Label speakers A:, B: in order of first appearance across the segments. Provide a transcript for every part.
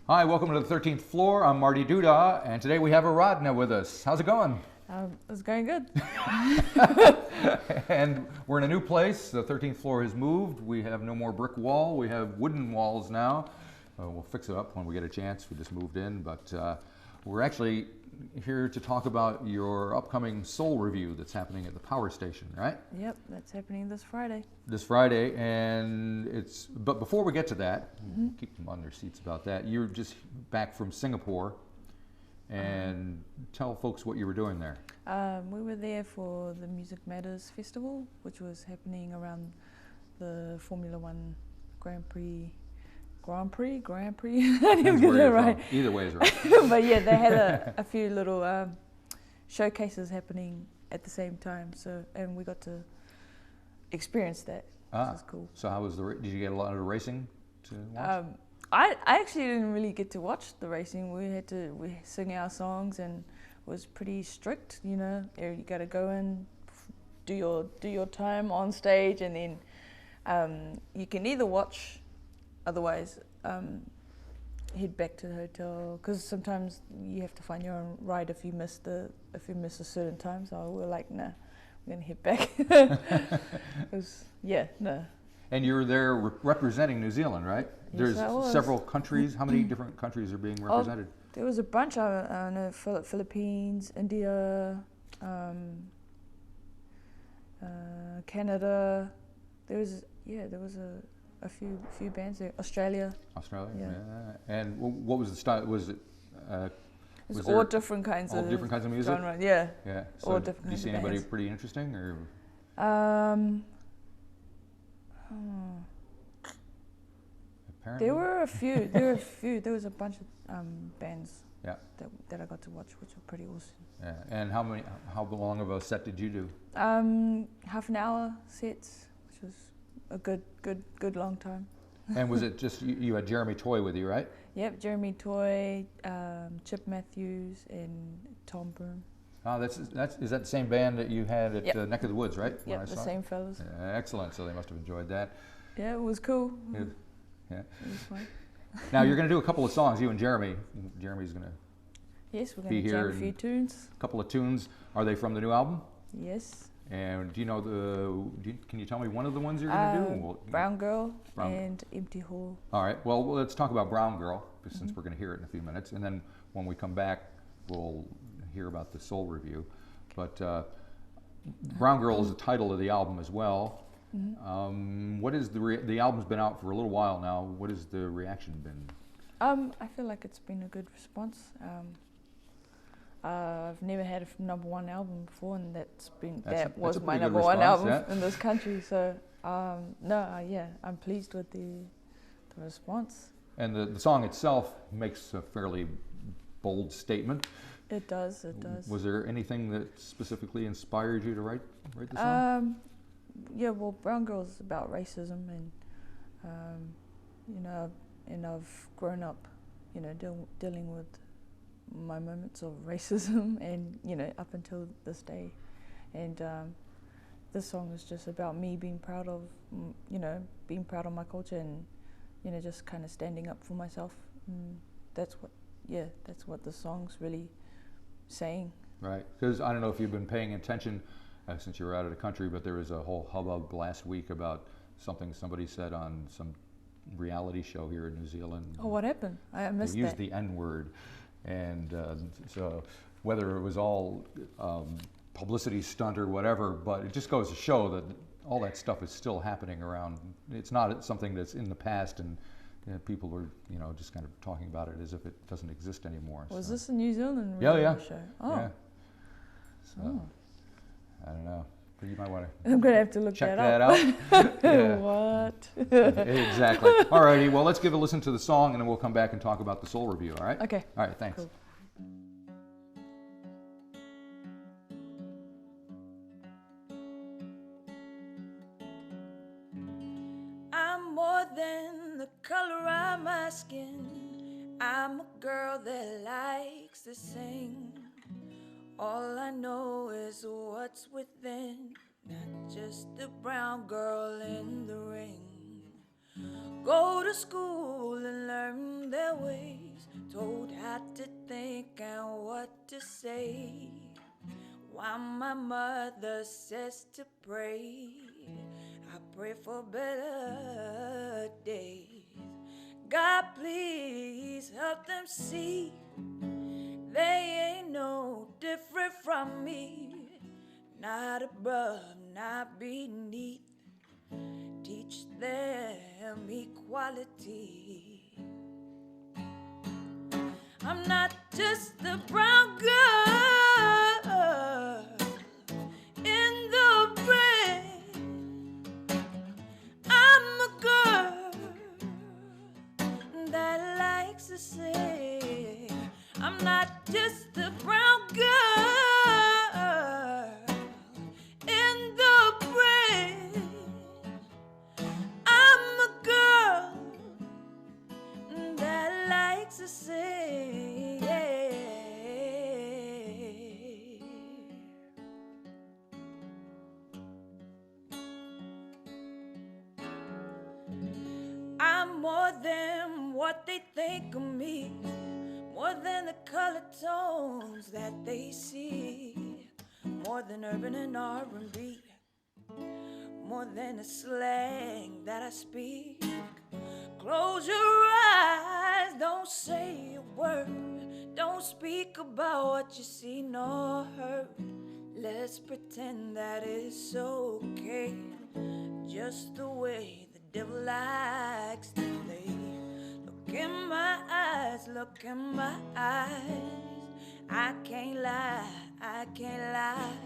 A: Hi, welcome to the 13th floor. I'm Marty Duda, and today we have Aaradhna with us. How's it going?
B: It's going good.
A: And we're in a new place. The 13th floor has moved. We have no more brick wall. We have wooden walls now. We'll fix it up when we get a chance. We just moved in, but we're actually here to talk about your upcoming Soul Revue that's happening at the Powerstation, right?
B: Yep, that's happening this Friday.
A: This Friday, and but before we get to that, keep them on their seats about that. You're just back from Singapore, and tell folks what you were doing there.
B: We were there for the Music Matters Festival, which was happening around the Formula One Grand Prix. I didn't get it right.
A: Either way is right.
B: But yeah, they had a few little showcases happening at the same time. And we got to experience that, which is cool.
A: So how was did you get a lot of racing to watch?
B: I actually didn't really get to watch the racing. We sing our songs, and it was pretty strict. You know, you got to go in, do your time on stage, and then you can either watch. Otherwise, head back to the hotel, because sometimes you have to find your own ride if you miss a certain time. So we're like, nah, we're gonna head back. No.
A: And you're there representing New Zealand, right?
B: Yes,
A: There's several countries. How many different countries are being represented?
B: There was a bunch. I know Philippines, India, Canada. There was a few bands there. Australia.
A: Australia, yeah. And what was the style? Was it?
B: It's all different kinds of
A: music.
B: Genre, yeah.
A: Yeah. So
B: all different
A: did you
B: kinds
A: see
B: of
A: anybody
B: bands.
A: pretty interesting, or? Apparently.
B: There were a few. There was a bunch of bands.
A: Yeah.
B: That I got to watch, which were pretty awesome.
A: Yeah. And how long of a set did you do?
B: Half an hour sets, which was a good long time.
A: And was it just you had Jeremy Toy with you, right?
B: Yep, Jeremy Toy, Chip Matthews, and Tom Broom.
A: Oh, is that the same band that you had at Neck of the Woods, right?
B: Yep, the same fellas.
A: Excellent. So they must have enjoyed that.
B: Yeah, it was cool.
A: Yeah.
B: It was fun.
A: Now you're going to do a couple of songs, you and Jeremy. Jeremy's going to
B: Yes, we're going to jam a few tunes.
A: A couple of tunes. Are they from the new album?
B: Yes.
A: And do you know can you tell me one of the ones you're going to do?
B: Brown Girl and Empty Hall.
A: All right. Well, let's talk about Brown Girl, since we're going to hear it in a few minutes. And then when we come back, we'll hear about the Soul Revue. But Brown Girl is the title of the album as well. What is the album's been out for a little while now. What has the reaction been?
B: I feel like it's been a good response. I've never had a #1 album before, and that was my #1 album in this country. So I'm pleased with the response.
A: And the song itself makes a fairly bold statement.
B: It does.
A: Was there anything that specifically inspired you to write the song?
B: Yeah, well, Brown Girl is about racism, and and I've grown up, dealing with my moments of racism, and up until this day, and this song is just about me being proud of, my culture, and just kind of standing up for myself. That's what the song's really saying.
A: Right, because I don't know if you've been paying attention since you were out of the country, but there was a whole hubbub last week about something somebody said on some reality show here in New Zealand.
B: Oh, what happened? I missed that.
A: They used the N-word, and so whether it was all publicity stunt or whatever, but it just goes to show that all that stuff is still happening around. It's not something that's in the past, and people are just kind of talking about it as if it doesn't exist anymore.
B: Was this a New Zealand
A: reality
B: show? Oh.
A: Yeah. So, I don't know. But you might want to
B: I'm going to have to
A: check
B: that
A: out. Yeah.
B: What?
A: Exactly. All righty. Well, let's give a listen to the song, and then we'll come back and talk about the Soul Revue, all right?
B: Okay.
A: All right, thanks.
B: Cool.
C: I'm more than the color of my skin. I'm a girl that likes to sing. All I know is what's within, not just the brown girl in the ring. Go to school and learn their ways, told how to think and what to say. While my mother says to pray, I pray for better days. God, please help them see they ain't no different from me. Not above, not beneath. Teach them equality. I'm not just a brown girl in the rain. I'm a girl that likes to sing. I'm not just a brown girl in the rain. I'm a girl that likes to sing. I'm more than what they think of me, more than the color tones that they see, more than urban and R&B, more than the slang that I speak. Close your eyes, don't say a word, don't speak about what you see nor heard. Let's pretend that it's okay, just the way the devil likes to play. Look in my eyes, look in my eyes. I can't lie, I can't lie.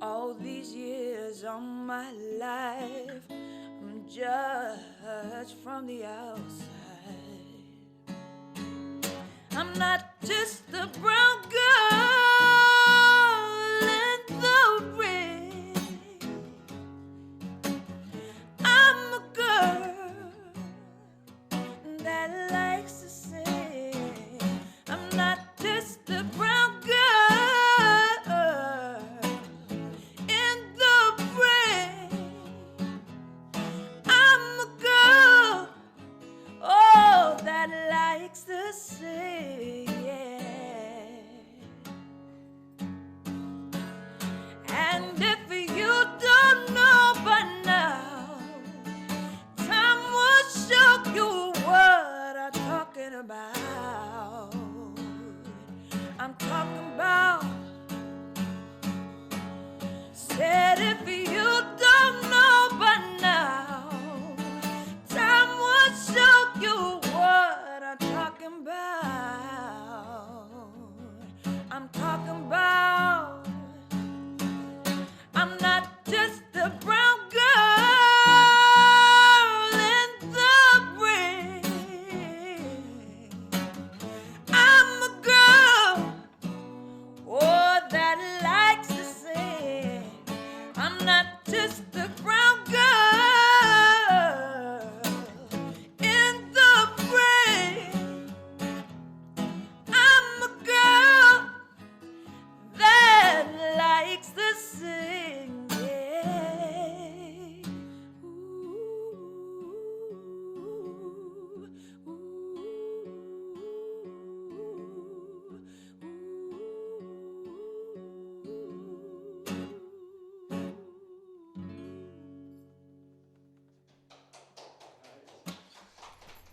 C: All these years of my life, I'm judged from the outside. I'm not just a brown girl in the rain. I'm a girl that likes to sing. I'm not just a brown girl in the rain. I'm a girl, oh, that likes to sing, yeah. And if you don't know by now, time will show you what I'm talking about. I'm talking about, said if you don't know by now, time will show you what I'm talking about. I'm talking about, I'm not just a brown girl in the rain. I'm a girl, oh, that likes to sing. I'm not just a brown girl in the rain. I'm a girl that likes to sing, yeah.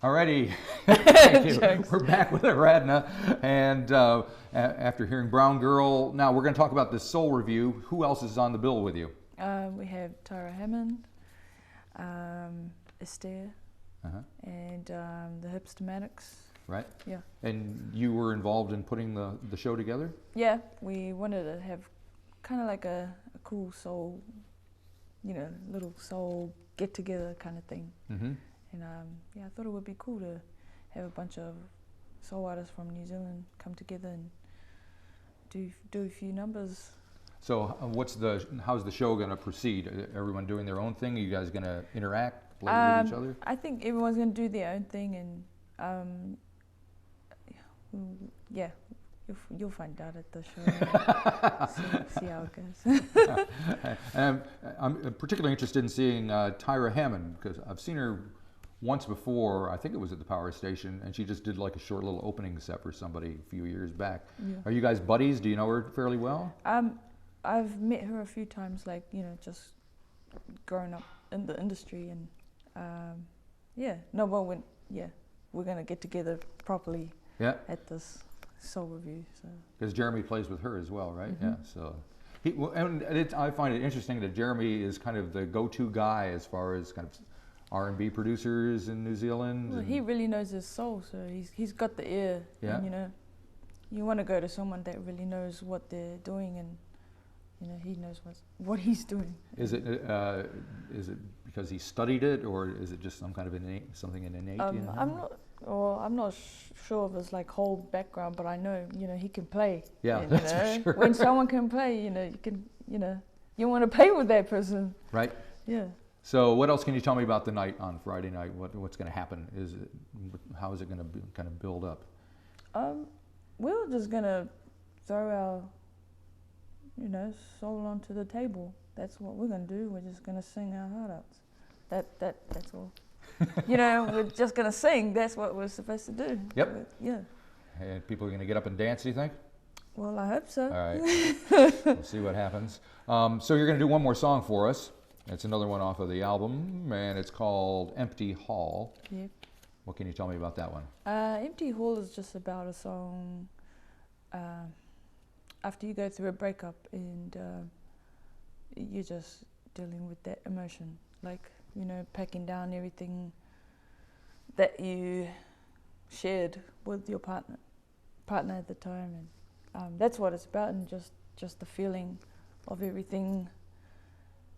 A: Alrighty, thank you.
B: Jokes.
A: We're back with Aaradhna, and after hearing Brown Girl, now we're going to talk about this Soul Revue. Who else is on the bill with you?
B: We have Tara Hammond, Esther, and the Hipstomatics.
A: Right?
B: Yeah.
A: And you were involved in putting the show together?
B: Yeah, we wanted to have kind of like a cool soul, little soul get together kind of thing.
A: Mm-hmm.
B: And yeah, I thought it would be cool to have a bunch of soul artists from New Zealand come together and do a few numbers.
A: So how's the show going to proceed? Everyone doing their own thing? Are you guys going to interact, play with each other?
B: I think everyone's going to do their own thing, and yeah, you'll find out at the show. see how it goes.
A: I'm particularly interested in seeing Tyra Hammond, because I've seen her once before. I think it was at the Powerstation, and she just did like a short little opening set for somebody a few years back.
B: Yeah.
A: Are you guys buddies? Do you know her fairly well?
B: I've met her a few times, like, you know, just growing up in the industry, and we're gonna get together properly at this Soul Revue. So
A: because Jeremy plays with her as well, right?
B: Mm-hmm.
A: Yeah. So I find it interesting that Jeremy is kind of the go-to guy as far as kind of R&B producers in New Zealand.
B: well, he really knows his soul, so he's got the ear.
A: Yeah.
B: And, you know, you want to go to someone that really knows what they're doing, and you know, he knows what he's doing.
A: Is it because he studied it, or is it just some kind of something innate in him?
B: I'm not sure of his like whole background, but I know, you know, he can play.
A: Yeah,
B: and,
A: that's
B: you know,
A: for sure.
B: When someone can play, you know, you want to play with that person.
A: Right.
B: Yeah.
A: So what else can you tell me about the night on Friday night? What's going to happen? How is it going to kind of build up?
B: We're just gonna throw our, you know, soul onto the table. That's what we're gonna do. We're just gonna sing our heart outs. That's all. You know, we're just gonna sing. That's what we're supposed to do.
A: Yep.
B: Yeah.
A: And people are going to get up and dance, do you think?
B: Well, I hope so.
A: All right. We'll see what happens. So you're going to do one more song for us. It's another one off of the album, and it's called Empty Hall.
B: Yep.
A: What can you tell me about that one?
B: Empty Hall is just about a song after you go through a breakup, and you're just dealing with that emotion, like, you know, packing down everything that you shared with your partner at the time, and that's what it's about, and just the feeling of everything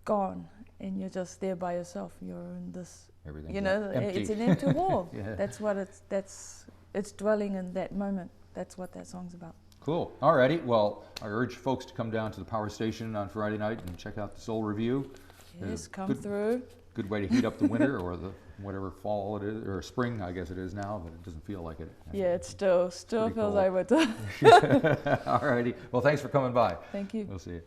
B: gone, and you're just there by yourself. You're in this,
A: Everything's
B: you know,
A: empty.
B: it's an empty wall.
A: Yeah.
B: That's what it's dwelling in that moment. That's what that song's about.
A: Cool. Alrighty. Well, I urge folks to come down to the Powerstation on Friday night and check out the Soul Revue.
B: Yes, come through.
A: Good way to heat up the winter, or the whatever fall it is, or spring, I guess it is now, but it doesn't feel like it.
B: Yeah, it still feels
A: cold.
B: like winter.
A: Alrighty. Well, thanks for coming by.
B: Thank you.
A: We'll see you.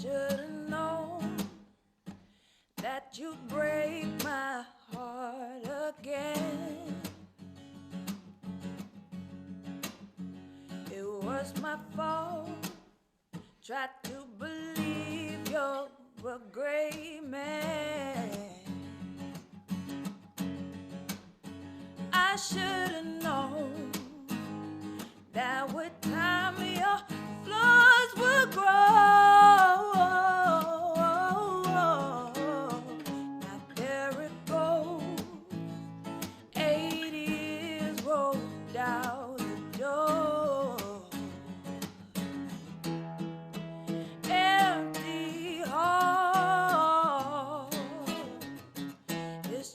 C: Should've known that you'd break my heart again. It was my fault. Tried to believe you're a great man. I should've known that with time your flaws would grow.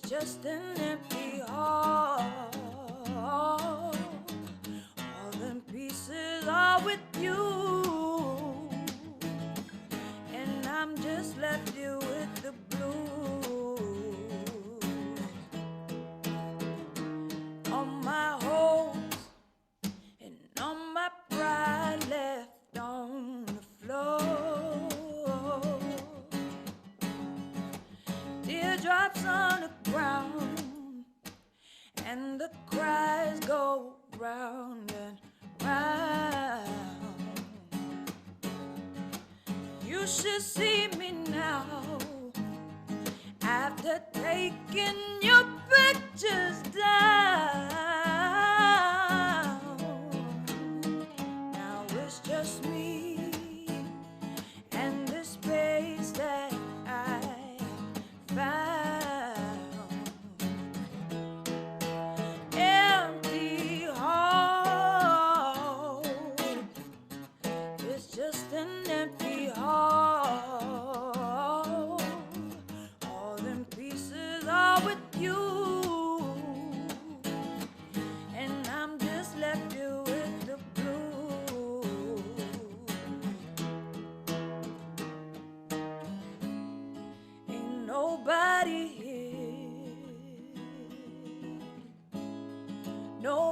C: Just an empty heart. All them pieces are with you, and I'm just left here with the blues. On my hopes and on my pride left on the floor. Teardrops on the ground, and the cries go round and round. You should see me now, after taking your pictures down. Now it's just me and the space that I found.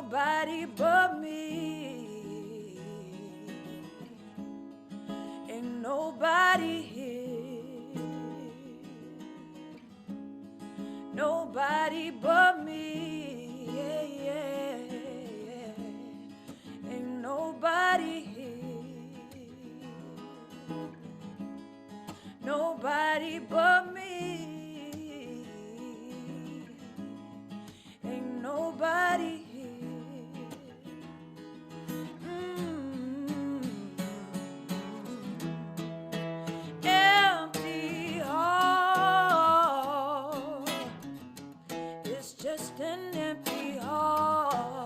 C: nobody but me. Ain't nobody here. Nobody but me. Yeah, yeah, yeah. Ain't nobody here. Nobody but me. Ain't nobody here. Empty heart. It's just an empty heart.